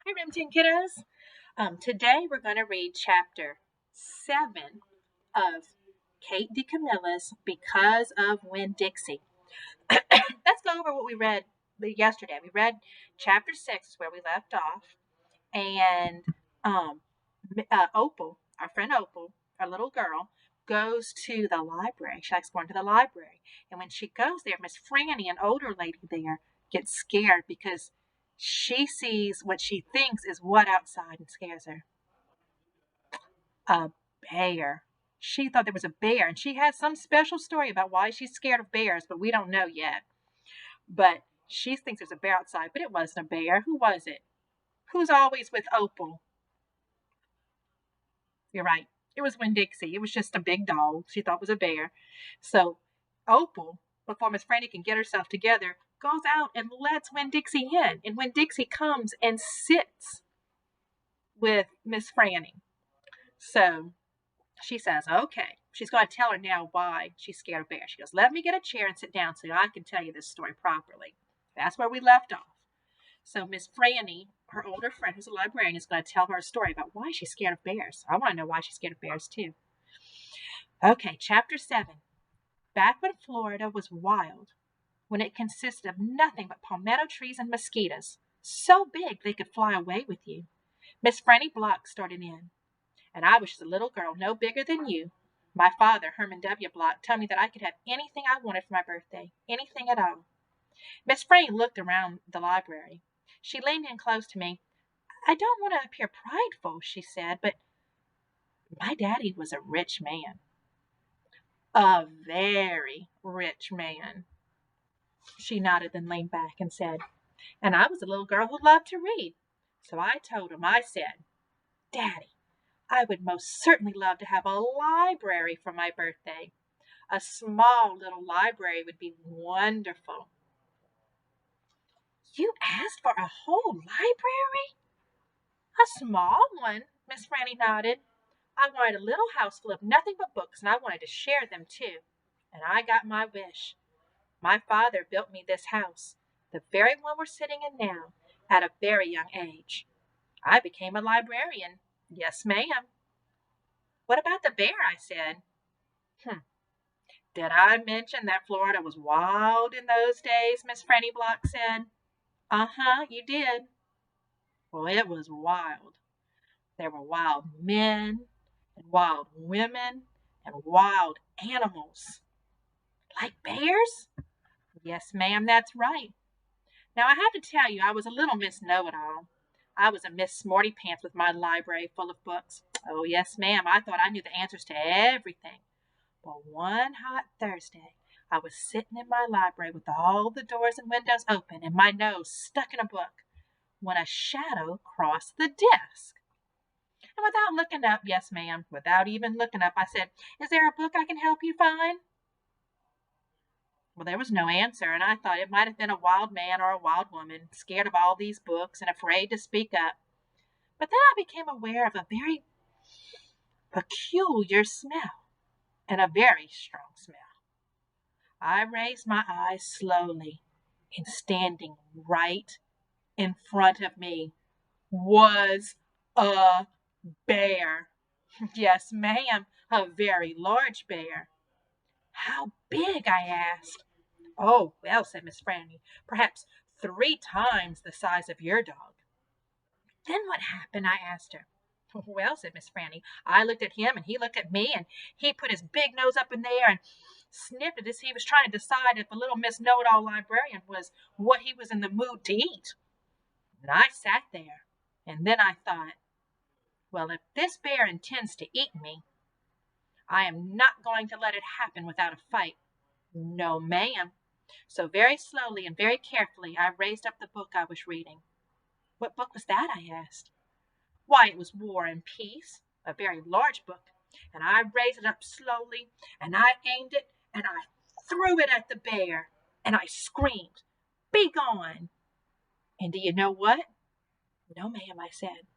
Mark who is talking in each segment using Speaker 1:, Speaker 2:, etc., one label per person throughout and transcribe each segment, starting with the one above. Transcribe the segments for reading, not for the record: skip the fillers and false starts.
Speaker 1: Hi, Remington kiddos. Today we're going to read chapter 7 of Kate DeCamilla's Because of Winn Dixie. Let's go over what we read yesterday. We read chapter 6 where we left off, and Opal, our friend Opal, our little girl, goes to the library. She likes going to the library. And when she goes there, Miss Franny, an older lady there, gets scared because she sees what she thinks is what outside and scares her. A bear. She thought there was a bear, and she has some special story about why she's scared of bears, but we don't know yet. But she thinks there's a bear outside, but it wasn't a bear. Who was it? Who's always with Opal? You're right. It was Winn Dixie. It was just a big dog she thought was a bear. So Opal, before Miss Franny can get herself together, goes out and lets Winn Dixie in. And Winn Dixie comes and sits with Miss Franny. So she says, okay. She's going to tell her now why she's scared of bears. She goes, let me get a chair and sit down so I can tell you this story properly. That's where we left off. So Miss Franny, her older friend who's a librarian, is going to tell her a story about why she's scared of bears. I want to know why she's scared of bears too. Okay, chapter 7. Back when Florida was wild, when it consisted of nothing but palmetto trees and mosquitoes, so big they could fly away with you. Miss Franny Block started in, and I was just a little girl no bigger than you. My father, Herman W. Block, told me that I could have anything I wanted for my birthday, anything at all. Miss Franny looked around the library. She leaned in close to me. I don't want to appear prideful, she said, but my daddy was a rich man. A very rich man. She nodded, then leaned back and said, and I was a little girl who loved to read. So I told him, I said, Daddy, I would most certainly love to have a library for my birthday. A small little library would be wonderful. You asked for a whole library? A small one, Miss Franny nodded. I wanted a little house full of nothing but books, and I wanted to share them too. And I got my wish. My father built me this house, the very one we're sitting in now, at a very young age. I became a librarian. Yes, ma'am. What about the bear? I said. Did I mention that Florida was wild in those days? Miss Franny Block said. Uh-huh, you did. Well, it was wild. There were wild men and wild women and wild animals. Like bears? Yes, ma'am, that's right. Now, I have to tell you, I was a little Miss Know-it-all. I was a Miss Smarty Pants with my library full of books. Oh, yes, ma'am, I thought I knew the answers to everything. Well, one hot Thursday, I was sitting in my library with all the doors and windows open and my nose stuck in a book when a shadow crossed the desk. And without looking up, yes, ma'am, without even looking up, I said, is there a book I can help you find? Well, there was no answer, and I thought it might have been a wild man or a wild woman, scared of all these books and afraid to speak up. But then I became aware of a very peculiar smell, and a very strong smell. I raised my eyes slowly, and standing right in front of me was a bear. Yes, ma'am, a very large bear. How big? I asked. Oh, well, said Miss Franny, perhaps 3 times the size of your dog. Then what happened? I asked her. Well, said Miss Franny, I looked at him and he looked at me and he put his big nose up in the air and sniffed it as he was trying to decide if a little Miss Know-it-all librarian was what he was in the mood to eat. And I sat there, and then I thought, well, if this bear intends to eat me, I am not going to let it happen without a fight. No, ma'am. So very slowly and very carefully I raised up the book I was reading. What book was that? I asked. Why, it was War and Peace, a very large book, and I raised it up slowly, and I aimed it, and I threw it at the bear, and I screamed, be gone! And do you know what? No, ma'am, I said.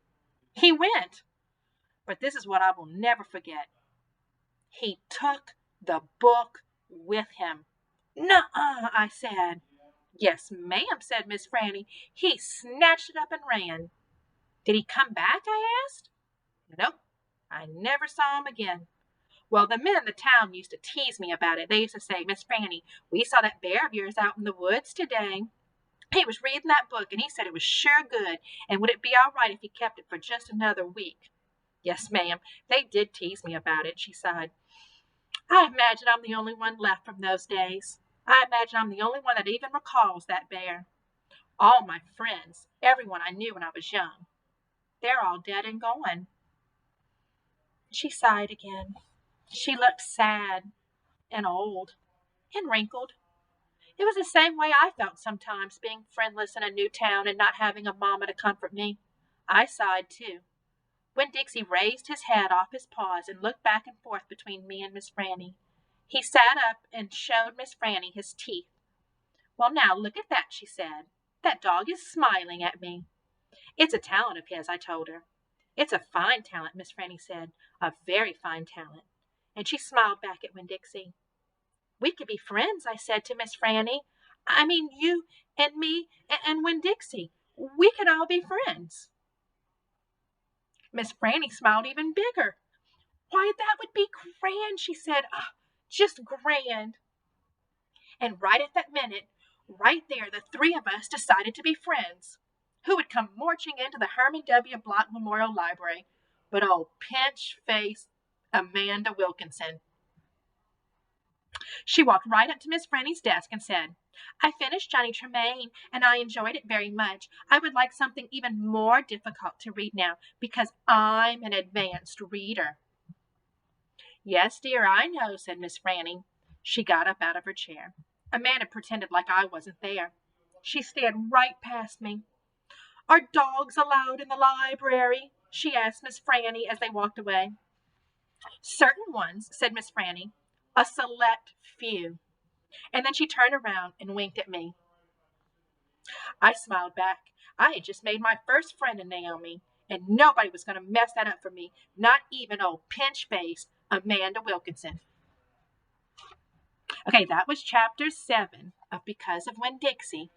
Speaker 1: He went, but this is what I will never forget. He took the book with him. Nuh-uh, I said. Yes, ma'am, said Miss Franny. He snatched it up and ran. Did he come back? I asked. Nope, I never saw him again. Well, the men in the town used to tease me about it. They used to say, Miss Franny, we saw that bear of yours out in the woods today. He was reading that book, and he said it was sure good, and would it be all right if he kept it for just another week? Yes, ma'am, they did tease me about it, she sighed. I imagine I'm the only one left from those days. I imagine I'm the only one that even recalls that bear. All my friends, everyone I knew when I was young, they're all dead and gone. She sighed again. She looked sad and old and wrinkled. It was the same way I felt sometimes, being friendless in a new town and not having a mamma to comfort me. I sighed too. Winn Dixie raised his head off his paws and looked back and forth between me and Miss Franny. He sat up and showed Miss Franny his teeth. Well, now look at that, she said. That dog is smiling at me. It's a talent of his, I told her. It's a fine talent, Miss Franny said. A very fine talent. And she smiled back at Winn Dixie. We could be friends, I said to Miss Franny. I mean, you and me and Winn Dixie. We could all be friends. Miss Franny smiled even bigger. Why, that would be grand, she said. Oh, just grand. And right at that minute, right there, the three of us decided to be friends. Who would come marching into the Herman W. Block Memorial Library but old pinch-faced Amanda Wilkinson? She walked right up to Miss Franny's desk and said, I finished Johnny Tremaine, and I enjoyed it very much. I would like something even more difficult to read now, because I'm an advanced reader. Yes, dear, I know, said Miss Franny. She got up out of her chair. Amanda pretended like I wasn't there. She stared right past me. Are dogs allowed in the library? She asked Miss Franny as they walked away. Certain ones, said Miss Franny. A select few. And then she turned around and winked at me. I smiled back. I had just made my first friend in Naomi, and nobody was going to mess that up for me, not even old pinch-faced Amanda Wilkinson. Okay, that was chapter 7 of Because of Winn Dixie.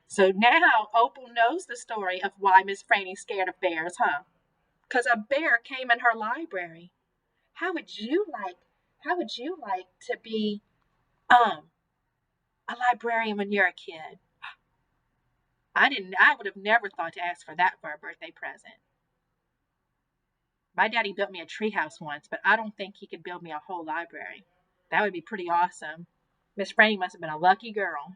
Speaker 1: So now Opal knows the story of why Miss Franny's scared of bears, huh? Because a bear came in her library. How would you like to be a librarian when you're a kid? I would have never thought to ask for that for a birthday present. My daddy built me a treehouse once, but I don't think he could build me a whole library. That would be pretty awesome. Miss Franny must have been a lucky girl.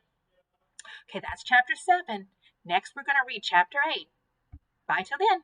Speaker 1: Okay, that's chapter 7. Next, we're going to read chapter 8. Bye till then.